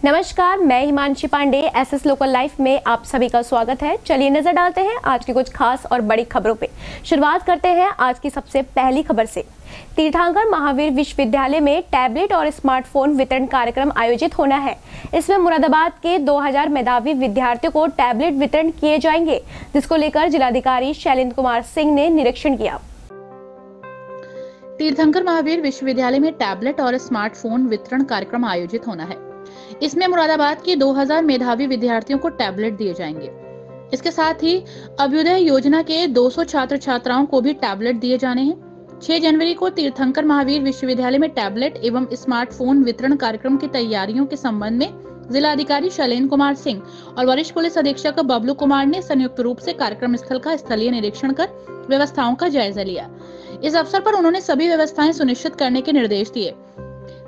नमस्कार, मैं Himanshi Pandey. SS local life में आप सभी का स्वागत है। चलिए नजर डालते हैं आज की कुछ खास और बड़ी खबरों पे। शुरुआत करते हैं आज की सबसे पहली खबर से। तीर्थंकर महावीर विश्वविद्यालय में टैबलेट और स्मार्टफोन वितरण कार्यक्रम आयोजित होना है। इसमें मुरादाबाद के 2000 मेधावी विद्यार्थियों को टैबलेट वितरण किए जाएंगे, जिसको लेकर जिलाधिकारी शैलेंद्र कुमार सिंह ने निरीक्षण किया। तीर्थंकर महावीर विश्वविद्यालय में टैबलेट और स्मार्टफोन वितरण कार्यक्रम आयोजित होना है। इसमें मुरादाबाद के 2000 मेधावी विद्यार्थियों को टैबलेट दिए जाएंगे। इसके साथ ही अभ्युदय योजना के 200 छात्र छात्राओं को भी टैबलेट दिए जाने हैं। 6 जनवरी को तीर्थंकर महावीर विश्वविद्यालय में टैबलेट एवं स्मार्टफोन वितरण कार्यक्रम की तैयारियों के संबंध में जिलाधिकारी शैलेंद्र कुमार सिंह और वरिष्ठ पुलिस अधीक्षक बबलू कुमार ने संयुक्त रूप से कार्यक्रम स्थल का स्थलीय निरीक्षण कर व्यवस्थाओं का जायजा लिया। इस अवसर पर उन्होंने सभी व्यवस्थाएं सुनिश्चित करने के निर्देश दिए।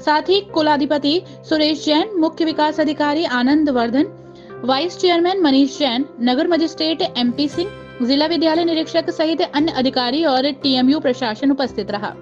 साथ ही कुलाधिपति सुरेश जैन, मुख्य विकास अधिकारी आनंद वर्धन, वाइस चेयरमैन मनीष जैन, नगर मजिस्ट्रेट एमपी सिंह, जिला विद्यालय निरीक्षक सहित अन्य अधिकारी और टीएमयू प्रशासन उपस्थित रहा।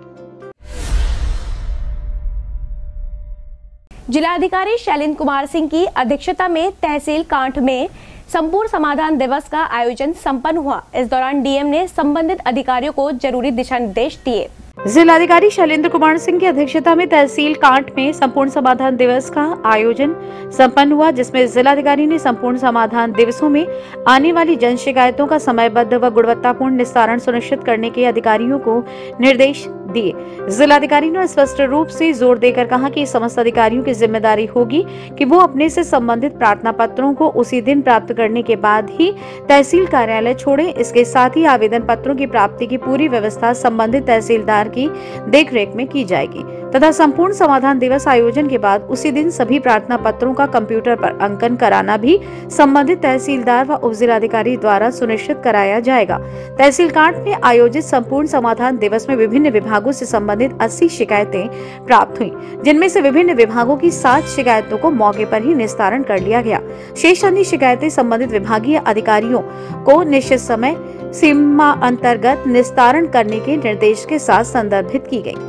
जिलाधिकारी शैलेंद्र कुमार सिंह की अध्यक्षता में तहसील कांठ में संपूर्ण समाधान दिवस का आयोजन संपन्न हुआ। इस दौरान डीएम ने संबंधित अधिकारियों को जरूरी दिशा निर्देश दिए। जिलाधिकारी शैलेंद्र कुमार सिंह की अध्यक्षता में तहसील कांठ में संपूर्ण समाधान दिवस का आयोजन संपन्न हुआ, जिसमें जिलाधिकारी ने संपूर्ण समाधान दिवसों में आने वाली जन शिकायतों का समयबद्ध व गुणवत्तापूर्ण निस्तारण सुनिश्चित करने के अधिकारियों को निर्देश दिए। जिलाधिकारी ने स्पष्ट रूप से जोर देकर कहा कि समस्त अधिकारियों की जिम्मेदारी होगी कि वो अपने से संबंधित प्रार्थना पत्रों को उसी दिन प्राप्त करने के बाद ही तहसील कार्यालय छोड़ें। इसके साथ ही आवेदन पत्रों की प्राप्ति की पूरी व्यवस्था संबंधित तहसीलदार की देखरेख में की जाएगी तथा संपूर्ण समाधान दिवस आयोजन के बाद उसी दिन सभी प्रार्थना पत्रों का कंप्यूटर पर अंकन कराना भी संबंधित तहसीलदार व उप जिलाधिकारी द्वारा सुनिश्चित कराया जाएगा। तहसील कांठ में आयोजित संपूर्ण समाधान दिवस में विभिन्न विभागों से संबंधित 80 शिकायतें प्राप्त हुई, जिनमें से विभिन्न विभागों की 7 शिकायतों को मौके पर ही निस्तारण कर लिया गया। शेष अन्य शिकायतें संबंधित विभागीय अधिकारियों को निश्चित समय सीमा अंतर्गत निस्तारण करने के निर्देश के साथ संदर्भित की गई।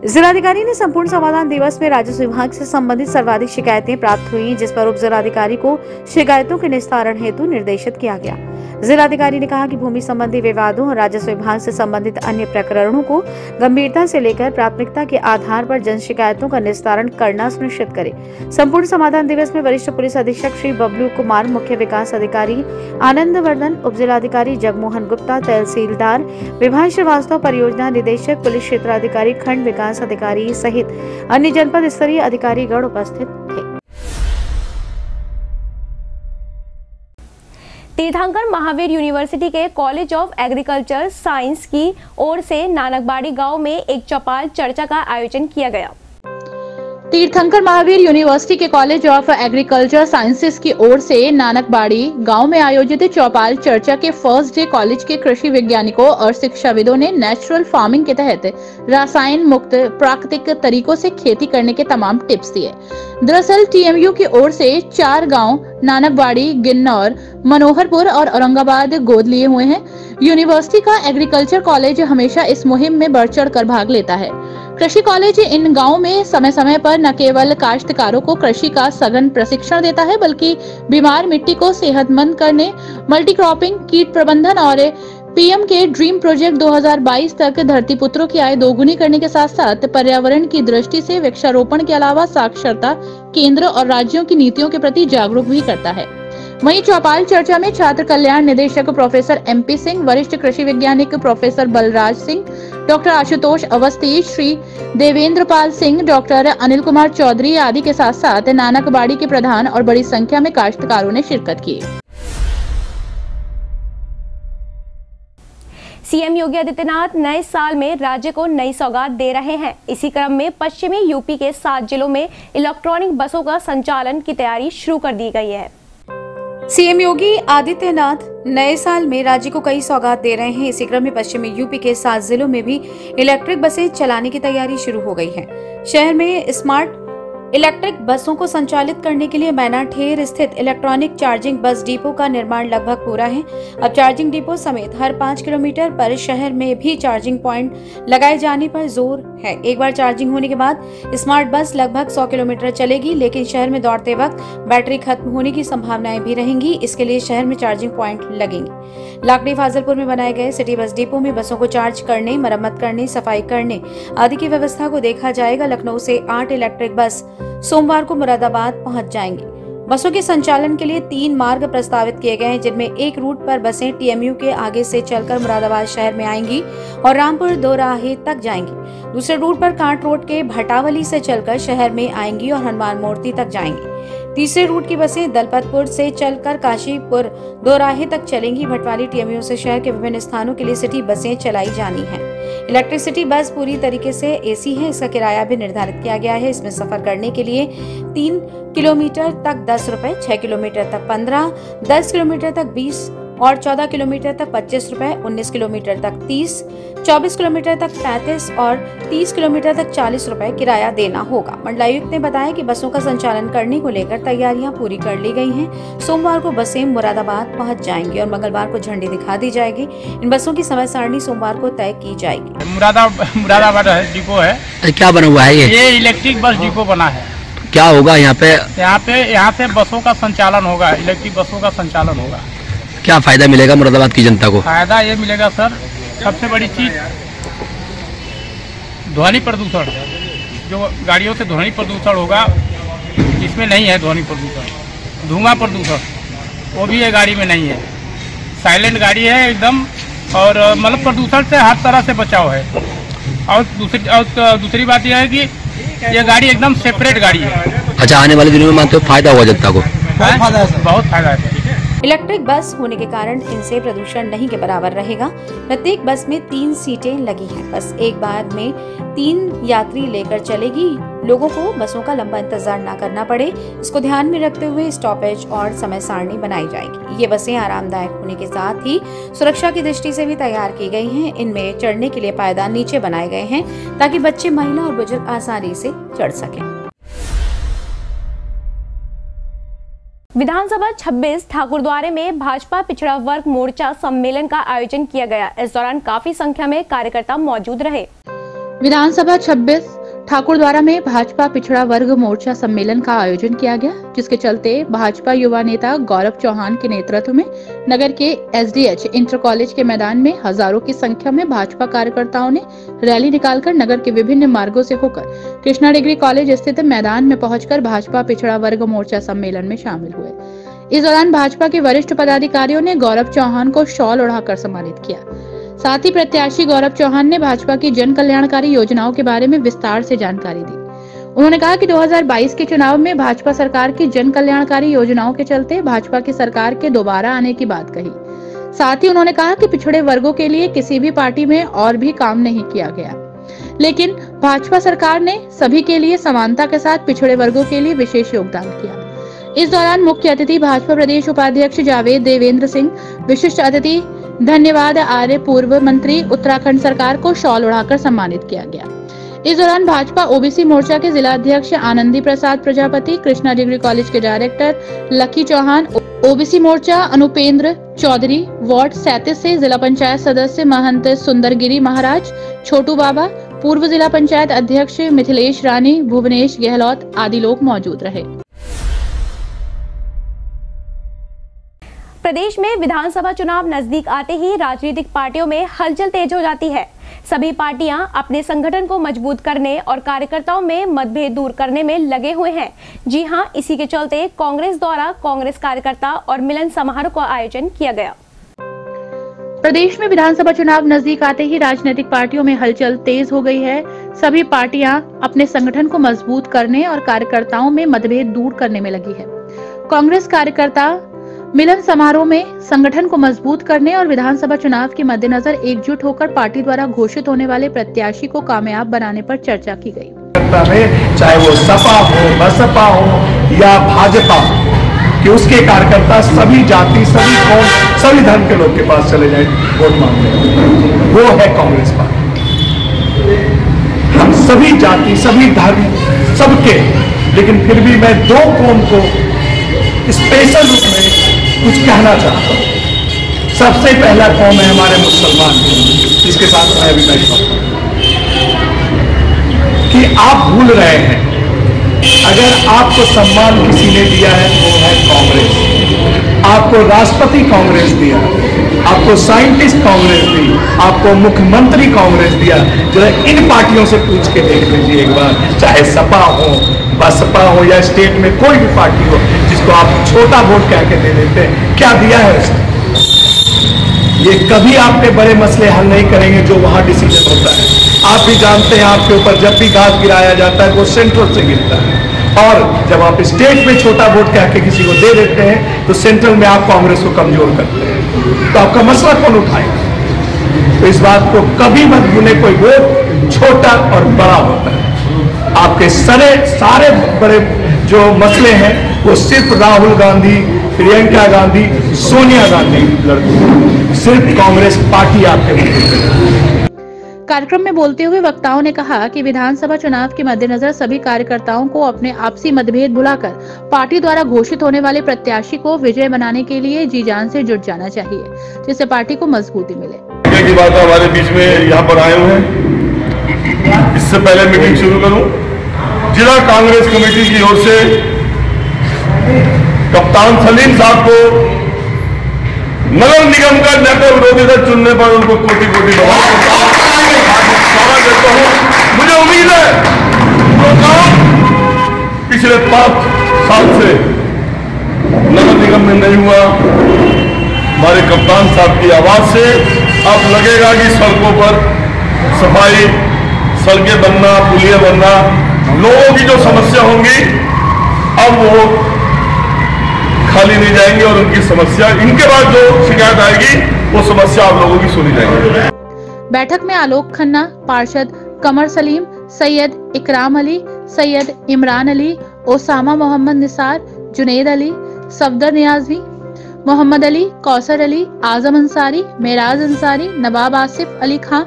जिलाधिकारी ने संपूर्ण समाधान दिवस में राजस्व विभाग से संबंधित सर्वाधिक शिकायतें प्राप्त हुई, जिस पर उप जिलाधिकारी को शिकायतों के निस्तारण हेतु निर्देशित किया गया। जिलाधिकारी ने कहा कि भूमि संबंधी विवादों और राजस्व विभाग से संबंधित अन्य प्रकरणों को गंभीरता से लेकर प्राथमिकता के आधार पर जन शिकायतों का निस्तारण करना सुनिश्चित करे। संपूर्ण समाधान दिवस में वरिष्ठ पुलिस अधीक्षक श्री बबलू कुमार, मुख्य विकास अधिकारी आनंद वर्धन, उप जिलाधिकारी जगमोहन गुप्ता, तहसीलदार विभाग श्रीवास्तव, परियोजना निदेशक, पुलिस क्षेत्राधिकारी, खंड विकास अधिकारी सहित अन्य जनपद स्तरीय अधिकारीगण उपस्थित थे। तीर्थंकर महावीर यूनिवर्सिटी के कॉलेज ऑफ एग्रीकल्चर साइंस की ओर से नानकबाड़ी गांव में एक चौपाल चर्चा का आयोजन किया गया। तीर्थंकर महावीर यूनिवर्सिटी के कॉलेज ऑफ एग्रीकल्चर साइंसेज की ओर से नानकबाड़ी गांव में आयोजित चौपाल चर्चा के फर्स्ट डे कॉलेज के कृषि वैज्ञानिकों और शिक्षाविदों ने नेचुरल फार्मिंग के तहत रसायन मुक्त प्राकृतिक तरीकों से खेती करने के तमाम टिप्स दिए। दरअसल टीएमयू की ओर से 4 गांव नानकबाड़ी, गिन्नौर, मनोहरपुर और औरंगाबाद गोद लिए हुए हैं। यूनिवर्सिटी का एग्रीकल्चर कॉलेज हमेशा इस मुहिम में बढ़ चढ़ कर भाग लेता है। कृषि कॉलेज इन गांवों में समय समय पर न केवल काश्तकारों को कृषि का सघन प्रशिक्षण देता है, बल्कि बीमार मिट्टी को सेहतमंद करने, मल्टी क्रॉपिंग, कीट प्रबंधन और पीएम के ड्रीम प्रोजेक्ट 2022 तक धरती पुत्रों की आय दोगुनी करने के साथ साथ पर्यावरण की दृष्टि से वृक्षारोपण के अलावा साक्षरता केंद्र और राज्यों की नीतियों के प्रति जागरूक भी करता है। वहीं चौपाल चर्चा में छात्र कल्याण निदेशक प्रोफेसर एमपी सिंह, वरिष्ठ कृषि वैज्ञानिक professor Balraj Singh, doctor Ashutosh Awasthi, Shri Devendra Pal Singh, doctor Anil Kumar Chaudhary आदि के साथ साथ नानकबाड़ी के प्रधान और बड़ी संख्या में काश्तकारों ने शिरकत की। सीएम योगी आदित्यनाथ नए साल में राज्य को नई सौगात दे रहे हैं। इसी क्रम में पश्चिमी यूपी के 7 जिलों में इलेक्ट्रॉनिक बसों का संचालन की तैयारी शुरू कर दी गई है। सीएम योगी आदित्यनाथ नए साल में राज्य को कई सौगात दे रहे हैं। इसी क्रम में पश्चिमी यूपी के 7 जिलों में भी इलेक्ट्रिक बसें चलाने की तैयारी शुरू हो गई है। शहर में स्मार्ट इलेक्ट्रिक बसों को संचालित करने के लिए मैनाठेर स्थित इलेक्ट्रॉनिक चार्जिंग बस डिपो का निर्माण लगभग पूरा है। अब चार्जिंग डिपो समेत हर 5 किलोमीटर पर शहर में भी चार्जिंग पॉइंट लगाए जाने पर जोर है। एक बार चार्जिंग होने के बाद स्मार्ट बस लगभग 100 किलोमीटर चलेगी, लेकिन शहर में दौड़ते वक्त बैटरी खत्म होने की संभावनाएं भी रहेंगी। इसके लिए शहर में चार्जिंग पॉइंट लगेंगे। लाकड़ी फाजिलपुर में बनाए गए सिटी बस डिपो में बसों को चार्ज करने, मरम्मत करने, सफाई करने आदि की व्यवस्था को देखा जाएगा। लखनऊ से 8 इलेक्ट्रिक बस सोमवार को मुरादाबाद पहुंच जाएंगी। बसों के संचालन के लिए 3 मार्ग प्रस्तावित किए गए हैं, जिनमें एक रूट पर बसें टीएमयू के आगे से चलकर मुरादाबाद शहर में आएंगी और रामपुर दोराहे तक जाएंगी। दूसरे रूट पर कांट रोड के भटावली से चलकर शहर में आएंगी और हनुमान मूर्ति तक जाएंगी। तीसरे रूट की बसें दलपतपुर से चलकर काशीपुर दोराहे तक चलेंगी। भटवाली टीएमयू से शहर के विभिन्न स्थानों के लिए सिटी बसें चलाई जानी हैं। इलेक्ट्रिसिटी बस पूरी तरीके से एसी है। इसका किराया भी निर्धारित किया गया है। इसमें सफर करने के लिए 3 किलोमीटर तक 10 रुपए, 6 किलोमीटर तक 15, 10 किलोमीटर तक 20 और 14 किलोमीटर तक 25 रुपए, 19 किलोमीटर तक 30, 24 किलोमीटर तक 35 और 30 किलोमीटर तक 40 रुपए किराया देना होगा। मंडलायुक्त ने बताया कि बसों का संचालन करने को लेकर तैयारियां पूरी कर ली गई हैं। सोमवार को बसें मुरादाबाद पहुंच जाएंगी और मंगलवार को झंडी दिखा दी जाएगी। इन बसों की समय सारणी सोमवार को तय की जाएगी। मुरादाबाद डिपो है। क्या बना हुआ है ये इलेक्ट्रिक बस डिपो बना है। क्या होगा यहाँ पे? यहाँ से बसों का संचालन होगा, इलेक्ट्रिक बसों का संचालन होगा। क्या फायदा मिलेगा मुरादाबाद की जनता को? फायदा ये मिलेगा सर, सबसे बड़ी चीज ध्वनि प्रदूषण, जो गाड़ियों से ध्वनि प्रदूषण होगा, इसमें नहीं है ध्वनि प्रदूषण। धुआं प्रदूषण वो भी ये गाड़ी में नहीं है। साइलेंट गाड़ी है एकदम, और मतलब प्रदूषण से हर तरह से बचाव है। और दूसरी बात यह है कि ये गाड़ी एकदम सेपरेट गाड़ी है। अच्छा, आने वाले दिनों में मानते हो फायदा होगा जनता को? बहुत फायदा है। इलेक्ट्रिक बस होने के कारण इनसे प्रदूषण नहीं के बराबर रहेगा। प्रत्येक बस में 3 सीटें लगी हैं। बस एक बार में 3 यात्री लेकर चलेगी। लोगों को बसों का लंबा इंतजार न करना पड़े, इसको ध्यान में रखते हुए स्टॉपेज और समय सारणी बनाई जाएगी। ये बसें आरामदायक होने के साथ ही सुरक्षा की दृष्टि से भी तैयार की गई हैं। इनमें चढ़ने के लिए पायदान नीचे बनाए गए हैं ताकि बच्चे, महिला और बुजुर्ग आसानी से चढ़ सकें। विधानसभा 26 ठाकुरद्वारे में भाजपा पिछड़ा वर्ग मोर्चा सम्मेलन का आयोजन किया गया। इस दौरान काफी संख्या में कार्यकर्ता मौजूद रहे। विधानसभा 26 ठाकुरद्वारा में भाजपा पिछड़ा वर्ग मोर्चा सम्मेलन का आयोजन किया गया, जिसके चलते भाजपा युवा नेता गौरव चौहान के नेतृत्व में नगर के एसडीएच इंटर कॉलेज के मैदान में हजारों की संख्या में भाजपा कार्यकर्ताओं ने रैली निकालकर नगर के विभिन्न मार्गों से होकर कृष्णा डिग्री कॉलेज स्थित मैदान में पहुंचकर भाजपा पिछड़ा वर्ग मोर्चा सम्मेलन में शामिल हुए। इस दौरान भाजपा के वरिष्ठ पदाधिकारियों ने गौरव चौहान को शॉल ओढ़ाकर सम्मानित किया। साथ ही प्रत्याशी गौरव चौहान ने भाजपा की जन कल्याणकारी योजनाओं के बारे में विस्तार से जानकारी दी। उन्होंने कहा कि 2022 के चुनाव में भाजपा सरकार की जन कल्याणकारी योजनाओं के चलते भाजपा की सरकार के दोबारा आने की बात कही। साथ ही उन्होंने कहा कि पिछड़े वर्गों के लिए किसी भी पार्टी में और भी काम नहीं किया गया, लेकिन भाजपा सरकार ने सभी के लिए समानता के साथ पिछड़े वर्गों के लिए विशेष योगदान किया। इस दौरान मुख्य अतिथि भाजपा प्रदेश उपाध्यक्ष जावेद देवेंद्र सिंह, विशिष्ट अतिथि धन्यवाद आर्य पूर्व मंत्री उत्तराखंड सरकार को शॉल उड़ाकर सम्मानित किया गया। इस दौरान भाजपा ओबीसी मोर्चा के जिला अध्यक्ष आनंदी प्रसाद प्रजापति, कृष्णा डिग्री कॉलेज के डायरेक्टर लकी चौहान, ओबीसी मोर्चा अनुपेंद्र चौधरी, वार्ड 37 से जिला पंचायत सदस्य महंत सुंदरगिरी महाराज, छोटू बाबा, पूर्व जिला पंचायत अध्यक्ष मिथिलेश रानी, भुवनेश गहलोत आदि लोग मौजूद रहे। प्रदेश में विधानसभा चुनाव नजदीक आते ही राजनीतिक पार्टियों में हलचल तेज हो जाती है। सभी पार्टियां अपने संगठन को मजबूत करने और कार्यकर्ताओं में मतभेद दूर करने में लगे हुए हैं। जी हां, इसी के चलते कांग्रेस द्वारा कांग्रेस कार्यकर्ता और मिलन समारोह का आयोजन किया गया। प्रदेश में विधानसभा चुनाव नजदीक आते ही राजनीतिक पार्टियों में हलचल तेज हो गई है। सभी पार्टियां अपने संगठन को मजबूत करने और कार्यकर्ताओं में मतभेद दूर करने में लगी है। कांग्रेस कार्यकर्ता मिलन समारोह में संगठन को मजबूत करने और विधानसभा चुनाव के मद्देनजर एकजुट होकर पार्टी द्वारा घोषित होने वाले प्रत्याशी को कामयाब बनाने पर चर्चा की गई। चाहे वो सपा हो, बसपा हो या भाजपा हो, कि उसके कार्यकर्ता सभी जाति, सभी कौम, सभी धर्म के लोग के पास चले जाए वोट मांगने। वो है कांग्रेस पार्टी। हम सभी जाति, सभी धर्म, सबके लेकिन फिर भी मैं दो कौम को स्पेशल रूप में कुछ कहना चाहता हूं। सबसे पहला कौम है हमारे मुसलमान, जिसके साथ मैं भी बैठा हूं, कि आप भूल रहे हैं, अगर आपको सम्मान किसी ने दिया है वो है कांग्रेस। आपको राष्ट्रपति कांग्रेस दिया, आपको साइंटिस्ट कांग्रेस दी, आपको मुख्यमंत्री कांग्रेस दिया। जरा इन पार्टियों से पूछ के देख लीजिए एक बार, चाहे सपा हो, बसपा हो या स्टेट में कोई भी पार्टी हो जिसको आप छोटा वोट कह के दे देते हैं, क्या दिया है उसने? ये कभी आपके बड़े मसले हल नहीं करेंगे जो वहां डिसीजन होता है। आप भी जानते हैं, आपके ऊपर जब भी घास गिराया जाता है वो सेंट्रल से गिरता है, और जब आप स्टेट में छोटा वोट कह के किसी को दे देते हैं तो सेंट्रल में आप कांग्रेस को कमजोर करते हैं, तो आपका मसला कौन उठाएगा? तो इस बात को कभी मत भूलें, कोई वोट छोटा और बड़ा होता है। आपके सारे बड़े जो मसले हैं वो सिर्फ राहुल गांधी, प्रियंका गांधी, सोनिया गांधी लड़ती, सिर्फ कांग्रेस पार्टी आपके मुद्दे। कार्यक्रम में बोलते हुए वक्ताओं ने कहा कि विधानसभा चुनाव के मद्देनजर सभी कार्यकर्ताओं को अपने आपसी मतभेद भुलाकर पार्टी द्वारा घोषित होने वाले प्रत्याशी को विजय बनाने के लिए जी जान से जुट जाना चाहिए, जिससे पार्टी को मजबूती मिले। की बात हमारे बीच में यहाँ पर आए हुए हैं। इससे पहले मीटिंग शुरू करूं, जिला कांग्रेस कमेटी की ओर से कप्तान सलीम साहब को नगर निगम का नेता विरोधी दल चुनने पर उनको कोटि कोटि स्वागत देता हूं। मुझे उम्मीद है जो काम पिछले 5 साल से नगर निगम में नहीं हुआ, हमारे कप्तान साहब की आवाज से अब लगेगा कि सड़कों पर सफाई, सड़कें बनना, पुलिया बनना, लोगों की जो समस्या होंगी अब वो खाली नहीं जाएंगे और उनकी समस्या, इनके बाद जो शिकायत आएगी वो समस्या आप लोगों की सुनी जाएगी। बैठक में आलोक खन्ना, पार्षद कमर सलीम, सैयद इकराम अली, सैयद इमरान अली, ओसामा मोहम्मद निसार, जुनैद अली, सफदर नियाजी, मोहम्मद अली, कौसर अली, आजम अंसारी, मेराज अंसारी, नवाब आसिफ अली खां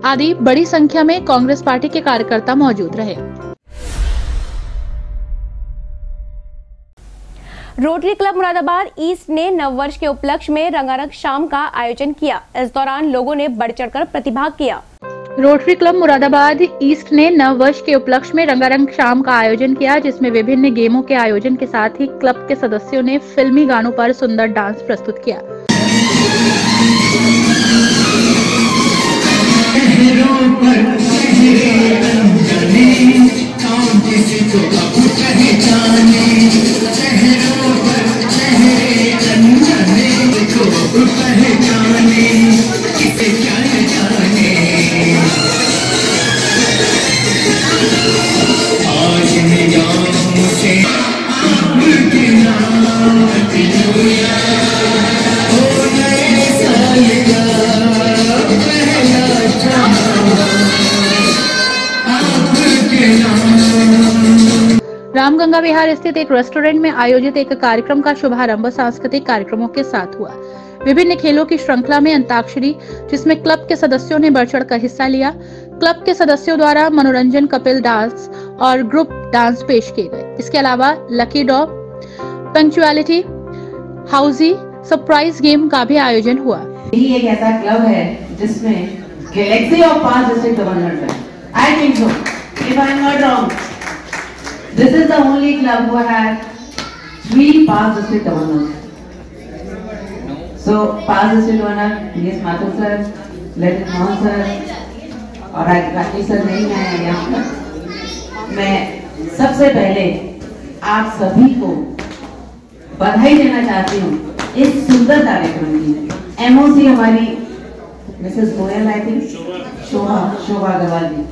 आदि बड़ी संख्या में कांग्रेस पार्टी के कार्यकर्ता मौजूद रहे। रोटरी क्लब मुरादाबाद ईस्ट ने नववर्ष के उपलक्ष्य में रंगारंग शाम का आयोजन किया। इस दौरान लोगों ने बढ़ चढ़कर प्रतिभाग किया। रोटरी क्लब मुरादाबाद ईस्ट ने नववर्ष के उपलक्ष्य में रंगारंग शाम का आयोजन किया, जिसमें विभिन्न गेमों के आयोजन के साथ ही क्लब के सदस्यों ने फिल्मी गानों पर सुंदर डांस प्रस्तुत किया। रामगंगा विहार स्थित एक रेस्टोरेंट में आयोजित एक कार्यक्रम का शुभारंभ सांस्कृतिक कार्यक्रमों के साथ हुआ। विभिन्न खेलों की श्रृंखला में अंताक्षरी, जिसमें क्लब के सदस्यों ने बढ़ चढ़कर हिस्सा लिया। क्लब के सदस्यों द्वारा मनोरंजन, कपिल डांस और ग्रुप डांस पेश किए गए। इसके अलावा lucky draw, punctuality, housie, surprise game का भी आयोजन हुआ। यही एक ऐसा क्लब है जिसमें गैलेक्सी ऑफ 5 डिस्ट्रिक्ट गवर्नर्स है। I think so, if I am not wrong, this is the only club who had 3 past district governors. So past district governor B.S. Mathur sir, Lalit Mohan sir और Rakesh sir नहीं आए यहाँ पर। मैं सबसे पहले आप सभी को बधाई देना चाहती हूँ इस सुंदर कार्यक्रम की। एमओसी हमारी मिसेस गोयल, आई थिंक शोभा अग्रवाल जी,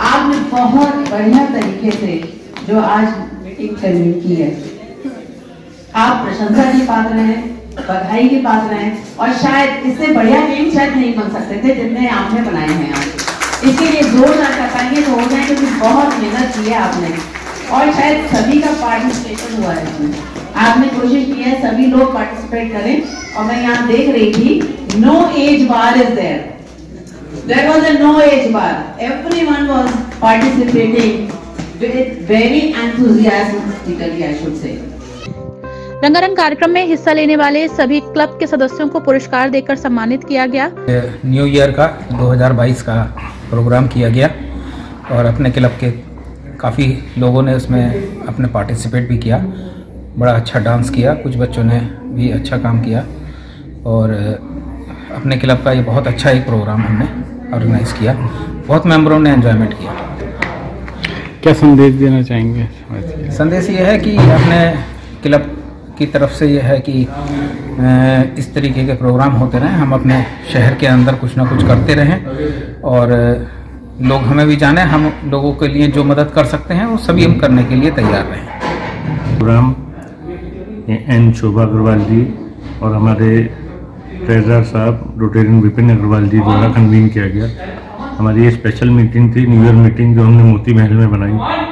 आपने बहुत बढ़िया तरीके से जो आज मीटिंग करनी की है, आप प्रशंसा के पात्र हैं, बधाई के पात्र हैं, और शायद इससे बढ़िया गेम शायद नहीं बन सकते थे जितने आपने बनाए हैं। आप इसके लिए जोर ना कर पाएंगे तो हो जाए, क्योंकि बहुत मेहनत की है आपने, और शायद सभी का पार्टिसिपेशन हुआ है इसमें। आपने कोशिश की है सभी लोग पार्टिसिपेट करें, और मैं यहाँ देख रही थी no age bar is there was a no age bar, everyone was participating with very enthusiastically, I should say. रंगारंग कार्यक्रम में हिस्सा लेने वाले सभी क्लब के सदस्यों को पुरस्कार देकर सम्मानित किया गया। न्यू ईयर का 2022 का प्रोग्राम किया गया और अपने क्लब के काफ़ी लोगों ने उसमें अपने पार्टिसिपेट भी किया। बड़ा अच्छा डांस किया, कुछ बच्चों ने भी अच्छा काम किया और अपने क्लब का ये बहुत अच्छा एक प्रोग्राम हमने ऑर्गेनाइज किया। बहुत मेंबरों ने एंजॉयमेंट किया। क्या संदेश देना चाहेंगे? संदेश ये है कि अपने क्लब की तरफ से ये है कि इस तरीके के प्रोग्राम होते रहें, हम अपने शहर के अंदर कुछ ना कुछ करते रहें और लोग हमें भी जाने, हम लोगों के लिए जो मदद कर सकते हैं वो सभी हम करने के लिए तैयार रहें। प्रोग्राम एन शोभा अग्रवाल जी और हमारे ट्रेजरर साहब रोटेरियन विपिन अग्रवाल जी द्वारा कन्वीन किया गया। हमारी ये स्पेशल मीटिंग थी, न्यू ईयर मीटिंग, जो हमने मोती महल में बनाई।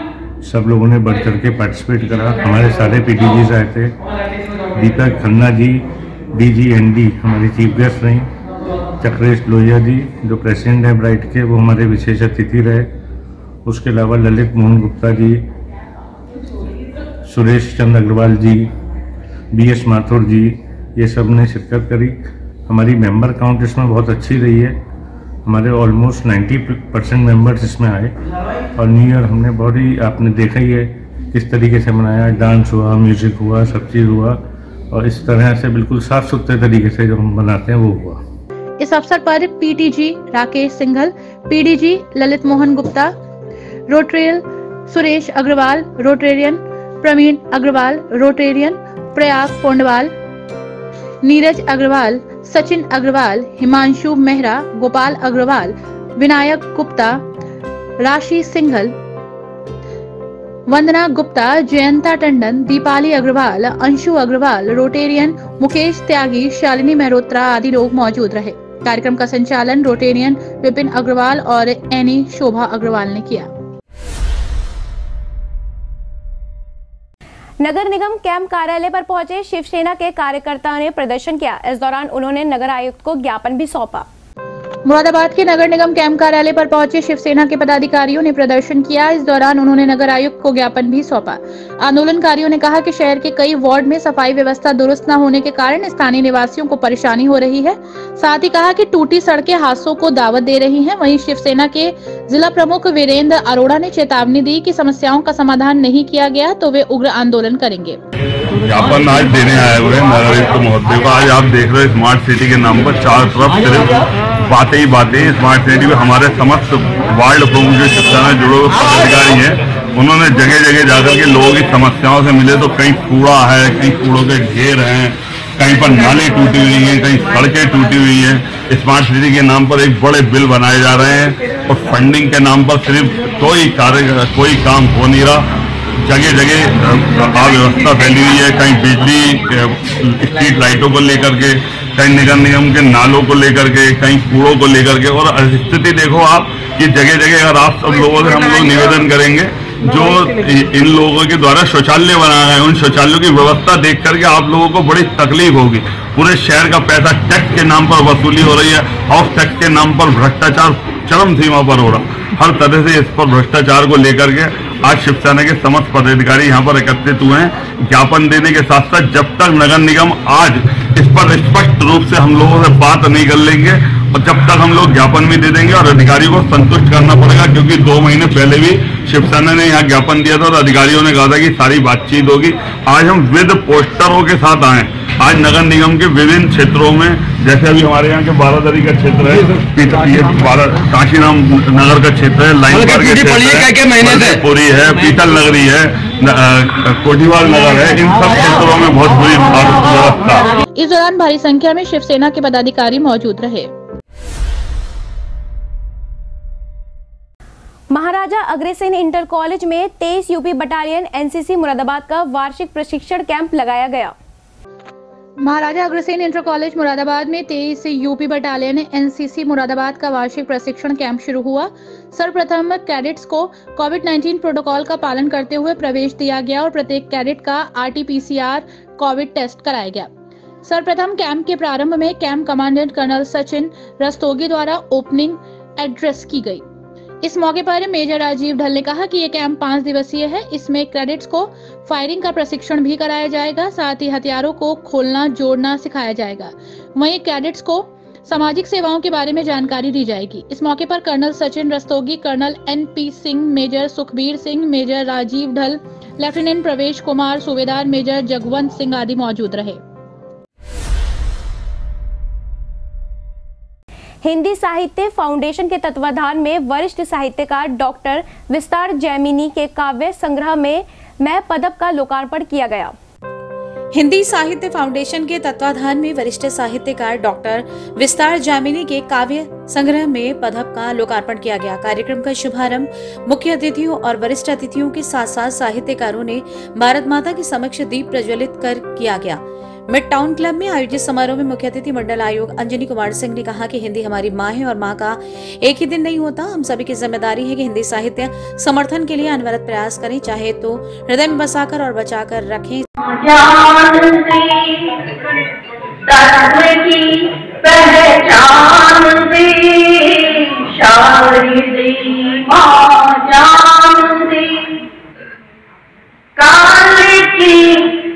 सब लोगों ने बढ़ चढ़ के पार्टिसिपेट करा। हमारे सारे पीटीजीज आए थे। दीपक खन्ना जी DGND हमारी चीफ गेस्ट रहीं। चक्रेश लोहिया जी जो प्रेसिडेंट हैं ब्राइट के, वो हमारे विशेष अतिथि रहे। उसके अलावा ललित मोहन गुप्ता जी, सुरेश चंद्र अग्रवाल जी, BS माथुर जी, ये सब ने शिरकत करी। हमारी मेंबर काउंट इसमें बहुत अच्छी रही है। हमारे ऑलमोस्ट 90% मेंबर्स इसमें आए और न्यू ईयर हमने बहुत ही, आपने देखा ही है किस तरीके से मनाया। डांस हुआ, म्यूजिक हुआ, सब चीज़ हुआ और इस तरह से बिल्कुल साफ सुथरे तरीके से जो हम बनाते हैं वो हुआ। इस अवसर पर PTG Rakesh Singhal, PDG Lalit Mohan Gupta, Rotarian Suresh Agarwal, Rotarian Praveen Agarwal, Rotarian Prayag Pondwal, Neeraj Agarwal, Sachin Agarwal, Himanshu Mehra, Gopal Agarwal, Vinayak Gupta, Rashi Singhal, Vandana Gupta, Jayanta Tandon, Deepali Agarwal, Anshu Agarwal, Rotarian Mukesh Tyagi, Shalini Mehrotra आदि लोग मौजूद रहे। कार्यक्रम का संचालन रोटेरियन विपिन अग्रवाल और एनी शोभा अग्रवाल ने किया। नगर निगम कैंप कार्यालय पर पहुंचे शिवसेना के कार्यकर्ताओं ने प्रदर्शन किया। इस दौरान उन्होंने नगर आयुक्त को ज्ञापन भी सौंपा। मुरादाबाद के नगर निगम कैंप कार्यालय पर पहुंचे शिवसेना के पदाधिकारियों ने प्रदर्शन किया। इस दौरान उन्होंने नगर आयुक्त को ज्ञापन भी सौंपा। आंदोलनकारियों ने कहा कि शहर के कई वार्ड में सफाई व्यवस्था दुरुस्त न होने के कारण स्थानीय निवासियों को परेशानी हो रही है। साथ ही कहा कि टूटी सड़कें हादसों को दावत दे रही हैं। वहीं शिवसेना के जिला प्रमुख वीरेंद्र अरोड़ा ने चेतावनी दी कि समस्याओं का समाधान नहीं किया गया तो वे उग्र आंदोलन करेंगे। ज्ञापन आज देने आए हुए नगर आयुक्त महोदय को। आज आप देख रहे हैं स्मार्ट सिटी के नाम पर चार तरफ सिर्फ बातें ही बातें। स्मार्ट सिटी में हमारे समस्त वार्ड प्रमुख जो शिवसेना जुड़े हुए पदाधिकारी हैं, उन्होंने जगह जगह जाकर के लोगों की समस्याओं से मिले तो कहीं कूड़ा है, कहीं कूड़ों के ढेर हैं, कहीं पर नाली टूटी हुई हैं, कहीं सड़कें टूटी हुई हैं। स्मार्ट सिटी के नाम पर एक बड़े बिल बनाए जा रहे हैं और फंडिंग के नाम पर सिर्फ कोई काम हो नहीं रहा। जगह जगह अव्यवस्था फैली हुई है, कहीं बिजली स्ट्रीट लाइटों को लेकर के, कहीं नगर निगम के नालों को लेकर के, कहीं कूड़ों को लेकर के। और स्थिति देखो आप, ये जगह जगह अगर आप सब लोगों से हम लोग निवेदन करेंगे, जो इन लोगों के द्वारा शौचालय बनाए गए, उन शौचालयों की व्यवस्था देख करके आप लोगों को बड़ी तकलीफ होगी। पूरे शहर का पैसा टैक्स के नाम पर वसूली हो रही है, हाउस टैक्स के नाम पर भ्रष्टाचार चरम सीमा पर हो रहा। हर तरह से इस पर भ्रष्टाचार को लेकर के आज शिवसेना के समस्त पदाधिकारी यहाँ पर एकत्रित हुए हैं। ज्ञापन देने के साथ साथ जब तक नगर निगम आज इस पर स्पष्ट रूप से हम लोगों से बात नहीं कर लेंगे और जब तक हम लोग ज्ञापन भी दे देंगे और अधिकारियों को संतुष्ट करना पड़ेगा, क्योंकि 2 महीने पहले भी शिवसेना ने यहाँ ज्ञापन दिया था और अधिकारियों ने कहा था कि सारी बातचीत होगी। आज हम विद पोस्टरों के साथ आए। आज नगर निगम के विभिन्न क्षेत्रों में, जैसे अभी हमारे यहाँ के बारादरी का क्षेत्र है, काशीराम नगर का क्षेत्र है, लाइन पार के क्षेत्र है, पूरी है, पीतल नगरी है, कोठीवाल नगर है, इन सब क्षेत्रों में बहुत बुरी व्यवस्था। इस दौरान भारी संख्या में शिवसेना के पदाधिकारी मौजूद रहे। महाराजा अग्रसेन इंटर कॉलेज में 23 यूपी बटालियन NCC मुरादाबाद का वार्षिक प्रशिक्षण कैंप लगाया गया। महाराजा अग्रसेन इंटर कॉलेज मुरादाबाद में 23 यूपी बटालियन NCC मुरादाबाद का वार्षिक प्रशिक्षण कैंप शुरू हुआ। सर्वप्रथम कैडेट्स को कोविड-19 प्रोटोकॉल का पालन करते हुए प्रवेश दिया गया और प्रत्येक कैडेट का RT-PCR कोविड टेस्ट कराया गया। सर्वप्रथम कैंप के प्रारंभ में camp commandant colonel Sachin Rastogi द्वारा ओपनिंग एड्रेस की गई। इस मौके पर मेजर राजीव ढल ने कहा कि ये कैंप 5 दिवसीय है। इसमें कैडेट्स को फायरिंग का प्रशिक्षण भी कराया जाएगा, साथ ही हथियारों को खोलना जोड़ना सिखाया जाएगा। वहीं कैडेट्स को सामाजिक सेवाओं के बारे में जानकारी दी जाएगी। इस मौके पर colonel Sachin Rastogi, colonel NP Singh, major Sukhbir Singh, major Rajiv Dhal, lieutenant प्रवेश कुमार, सूबेदार मेजर जगवंत सिंह आदि मौजूद रहे। हिंदी साहित्य फाउंडेशन के तत्वाधान में वरिष्ठ साहित्यकार डॉक्टर विस्तार जैमिनी के काव्य संग्रह में मैं पदप का लोकार्पण किया गया। हिंदी साहित्य फाउंडेशन के तत्वाधान में वरिष्ठ साहित्यकार डॉक्टर विस्तार जैमिनी के काव्य संग्रह में पदप का लोकार्पण किया गया। कार्यक्रम का शुभारंभ मुख्य अतिथियों और वरिष्ठ अतिथियों के साथ साथ साहित्यकारों ने भारत माता के समक्ष दीप प्रज्वलित कर किया गया। मिड टाउन क्लब में आयोजित समारोह में मुख्य अतिथि मंडल आयोग अंजनी कुमार सिंह ने कहा कि हिंदी हमारी माँ है और माँ का एक ही दिन नहीं होता। हम सभी की जिम्मेदारी है कि हिंदी साहित्य समर्थन के लिए अनवरत प्रयास करें, चाहे तो हृदय में बसाकर और बचाकर रखें।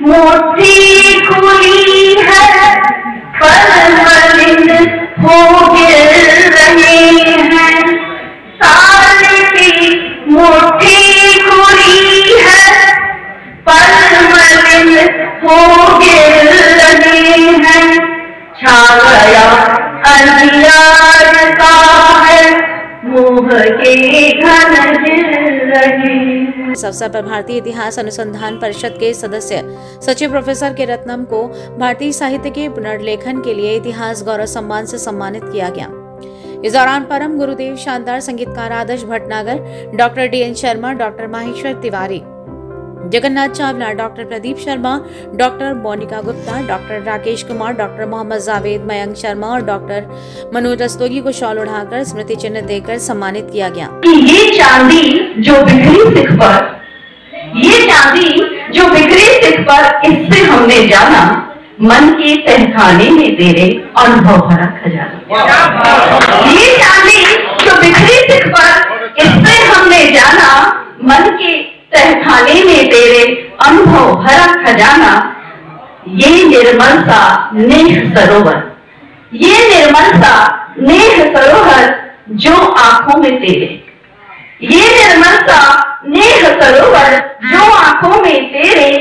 मोटी खुली है पर मलिन हो गिर रहे हैं। ताल की मोटी खुली है पर मलिन हो गिर रहे हैं। छा गया अंधियार का है मोह के घन गिर रहे। इस अवसर पर भारतीय इतिहास अनुसंधान परिषद के सदस्य सचिव प्रोफेसर के रत्नम को भारतीय साहित्य के पुनर्लेखन के लिए इतिहास गौरव सम्मान से सम्मानित किया गया। इस दौरान परम गुरुदेव शानदार संगीतकार Adarsh Bhatnagar, doctor DN Sharma, doctor Maheshwar Tiwari, Jagannath Chawla, doctor Pradeep Sharma, doctor Monika Gupta, doctor Rakesh Kumar, doctor Mohammad Javed, Mayank Sharma और डॉक्टर मनोज रस्तोगी को शॉल उड़ाकर स्मृति चिन्ह देकर सम्मानित किया गया। ये चांदी जो बिखरी सिख पर, ये चांदी जो बिखरी सिख पर, इससे हमने जाना मन के तहखाने में तेरे अनुभव भरा खजाना। ये चांदी जो बिखरी सिख पर, इससे हमने जाना मन के तहखाने में तेरे अनुभव भरा खजाना। ये निर्मल सा नेह सरोवर, ये निर्मल सा नेह सरोवर जो आंखों में तेरे, ये निर्मल सा नेह सरोवर जो आंखों में तेरे,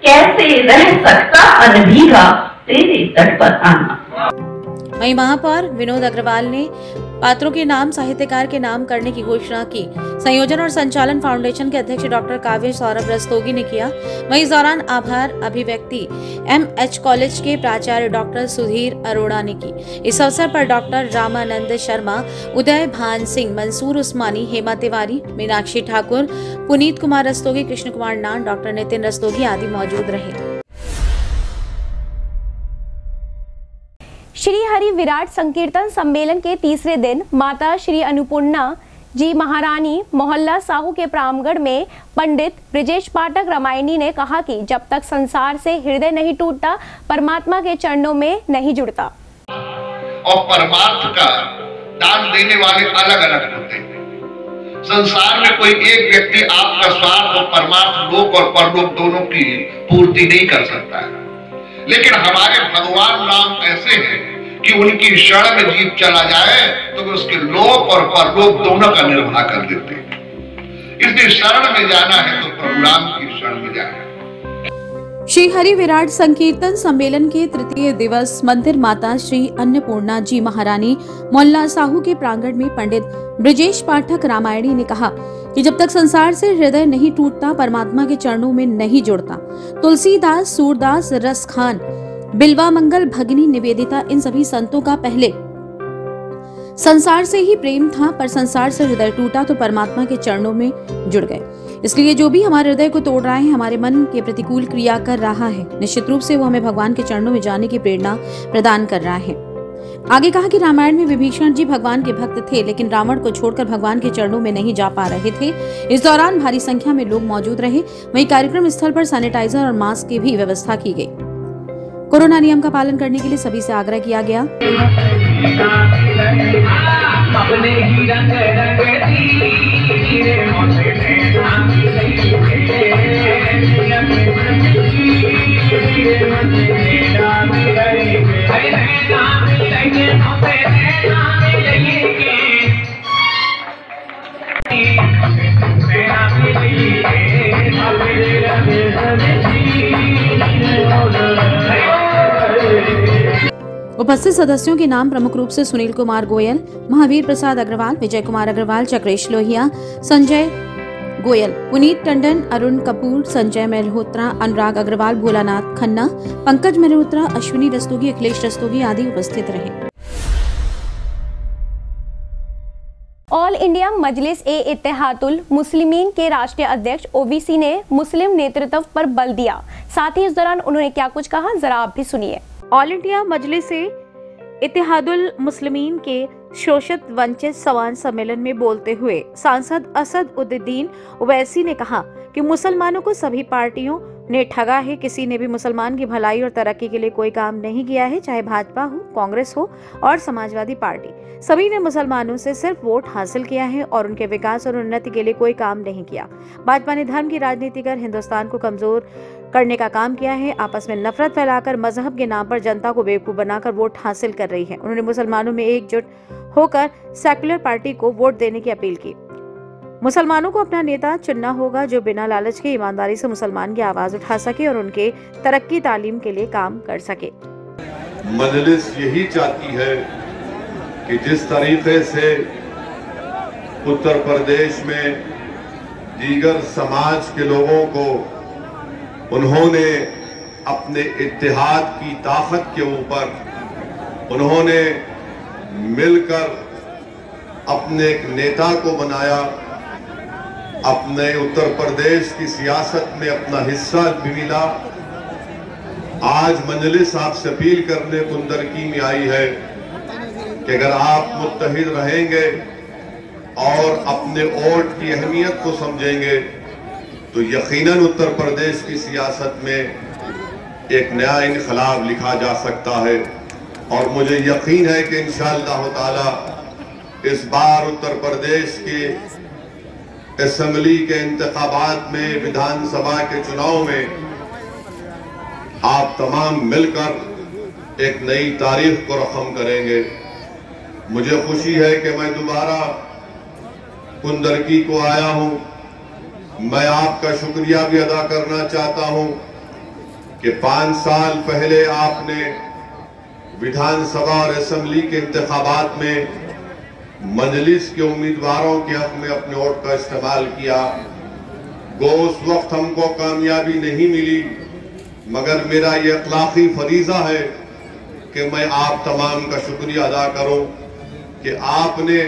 कैसे रह सकता अनभीगा तेरे तट पर आना। वहीं महापौर विनोद अग्रवाल ने पात्रों के नाम साहित्यकार के नाम करने की घोषणा की। संयोजन और संचालन फाउंडेशन के अध्यक्ष डॉक्टर काव्य सौरभ रस्तोगी ने किया। वहीं इस दौरान आभार अभिव्यक्ति MH कॉलेज के प्राचार्य डॉक्टर सुधीर अरोड़ा ने की। इस अवसर पर डॉक्टर रामानंद शर्मा, उदय भान सिंह, मंसूर उस्मानी, हेमा तिवारी, मीनाक्षी ठाकुर, पुनीत कुमार रस्तोगी, कृष्ण कुमार नान, डॉक्टर नितिन रस्तोगी आदि मौजूद रहे। श्री हरि विराट संकीर्तन सम्मेलन के तीसरे दिन माता श्री अन्नपूर्णा जी महारानी मोहल्ला साहू के प्रांगण में पंडित ब्रिजेश पाठक रामायणी ने कहा कि जब तक संसार से हृदय नहीं टूटता, परमात्मा के चरणों में नहीं जुड़ता। और परमार्थ का दान देने वाले अलग अलग होते हैं। संसार में कोई एक व्यक्ति आपका स्वार्थ और परमार्थ, लोक और परलोक दोनों की पूर्ति नहीं कर सकता है। लेकिन हमारे भगवान राम ऐसे हैं कि उनकी शरण में जीव चला जाए तो वे उसके लोक और परलोक दोनों का निर्वाह कर देते हैं। इसलिए शरण में जाना है तो प्रभु राम की शरण में जाना है। श्री हरि विराट संकीर्तन सम्मेलन के तृतीय दिवस मंदिर माता श्री अन्नपूर्णा जी महारानी मोहल्ला साहू के प्रांगण में पंडित ब्रिजेश पाठक रामायणी ने कहा कि जब तक संसार से हृदय नहीं टूटता, परमात्मा के चरणों में नहीं जुड़ता। तुलसीदास, सूरदास, रसखान, बिल्वा मंगल, भगिनी निवेदिता, इन सभी संतों का पहले संसार से ही प्रेम था, पर संसार से हृदय टूटा तो परमात्मा के चरणों में जुड़ गए। इसलिए जो भी हमारे हृदय को तोड़ रहा है, हमारे मन के प्रतिकूल क्रिया कर रहा है, निश्चित रूप से वो हमें भगवान के चरणों में जाने की प्रेरणा प्रदान कर रहा है। आगे कहा कि रामायण में विभीषण जी भगवान के भक्त थे, लेकिन रावण को छोड़कर भगवान के चरणों में नहीं जा पा रहे थे। इस दौरान भारी संख्या में लोग मौजूद रहे। वहीं कार्यक्रम स्थल पर सैनिटाइजर और मास्क की भी व्यवस्था की गई। कोरोना नियम का पालन करने के लिए सभी से आग्रह किया गया। उपस्थित सदस्यों के नाम प्रमुख रूप से सुनील कुमार गोयल, महावीर प्रसाद अग्रवाल, विजय कुमार अग्रवाल, चक्रेश लोहिया, संजय गोयल, पुनीत टंडन, अरुण कपूर, संजय मल्होत्रा, अनुराग अग्रवाल, भोलानाथ खन्ना, पंकज मल्होत्रा, अश्विनी रस्तोगी, अखिलेश रस्तोगी आदि उपस्थित रहे। ऑल इंडिया मजलिस ए इत्तेहादुल मुस्लिमीन के राष्ट्रीय अध्यक्ष ओवैसी ने मुस्लिम नेतृत्व पर बल दिया। साथ ही इस दौरान उन्होंने क्या कुछ कहा, जरा आप भी सुनिए। ऑल इंडिया मजलिस ए इत्तेहादुल मुस्लिमीन के शोषित वंचित संवाद सम्मेलन में बोलते हुए सांसद असद उद्दीन ओवैसी ने कहा कि मुसलमानों को सभी पार्टियों ने ठगा है। किसी ने भी मुसलमान की भलाई और तरक्की के लिए कोई काम नहीं किया है, चाहे भाजपा हो, कांग्रेस हो और समाजवादी पार्टी। सभी ने मुसलमानों से सिर्फ वोट हासिल किया है और उनके विकास और उन्नति के लिए कोई काम नहीं किया। भाजपा ने धर्म की राजनीति कर हिंदुस्तान को कमजोर करने का काम किया है। आपस में नफरत फैलाकर मजहब के नाम पर जनता को बेवकूफ बनाकर वोट हासिल कर रही है। उन्होंने मुसलमानों में एकजुट होकर सेक्युलर पार्टी को वोट देने की अपील की। मुसलमानों को अपना नेता चुनना होगा जो बिना लालच के ईमानदारी से मुसलमान की आवाज उठा सके और उनके तरक्की तालीम के लिए काम कर सके। मजलिस यही चाहती है कि जिस तरीके से उत्तर प्रदेश में दीगर समाज के लोगों को उन्होंने अपने इत्तेहाद की ताकत के ऊपर उन्होंने मिलकर अपने एक नेता को बनाया, अपने उत्तर प्रदेश की सियासत में अपना हिस्सा भी मिला। आज मजलिस आपसे अपील करने कुंदरकी में आई है कि अगर आप मुत्तहिद रहेंगे और अपने वोट की अहमियत को समझेंगे तो यकीनन उत्तर प्रदेश की सियासत में एक नया इनकलाब लिखा जा सकता है। और मुझे यकीन है कि इंशाअल्लाह ताला इस बार उत्तर प्रदेश के असेंबली के इंतखाबात में, विधानसभा के चुनाव में आप तमाम मिलकर एक नई तारीख को रकम करेंगे। मुझे खुशी है कि मैं दोबारा कुंदरकी को आया हूं। मैं आपका शुक्रिया भी अदा करना चाहता हूं कि 5 साल पहले आपने विधानसभा और असेंबली के इंतखाबात में मजलिस के उम्मीदवारों के हक में अपने वोट का इस्तेमाल किया। गो उस वक्त हमको कामयाबी नहीं मिली, मगर मेरा ये अखलाकी फरीजा है कि मैं आप तमाम का शुक्रिया अदा करूं कि आपने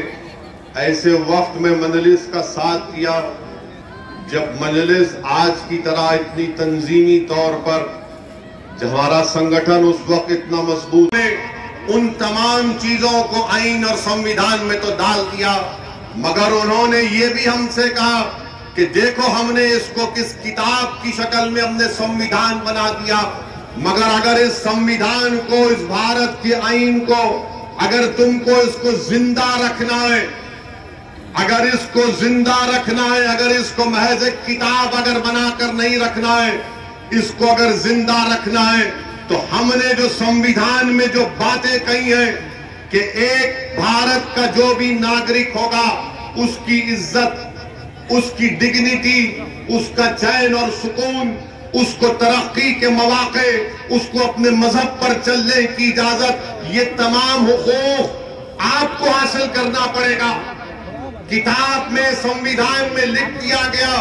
ऐसे वक्त में मजलिस का साथ दिया जब मजलिस आज की तरह इतनी तंजीमी तौर पर, जब हमारा संगठन उस वक्त इतना मजबूत है, उन तमाम चीजों को आईन और संविधान में तो डाल दिया, मगर उन्होंने ये भी हमसे कहा कि देखो हमने इसको किस किताब की शक्ल में हमने संविधान बना दिया, मगर अगर इस संविधान को, इस भारत के आईन को, अगर तुमको इसको जिंदा रखना है, अगर इसको जिंदा रखना है, अगर इसको महज एक किताब अगर बनाकर नहीं रखना है, इसको अगर जिंदा रखना है, तो हमने जो संविधान में जो बातें कही हैं कि एक भारत का जो भी नागरिक होगा उसकी इज्जत, उसकी डिग्निटी, उसका चैन और सुकून, उसको तरक्की के मौके, उसको अपने मजहब पर चलने की इजाजत, ये तमाम हुकूक आपको हासिल करना पड़ेगा। किताब में, संविधान में लिख दिया गया,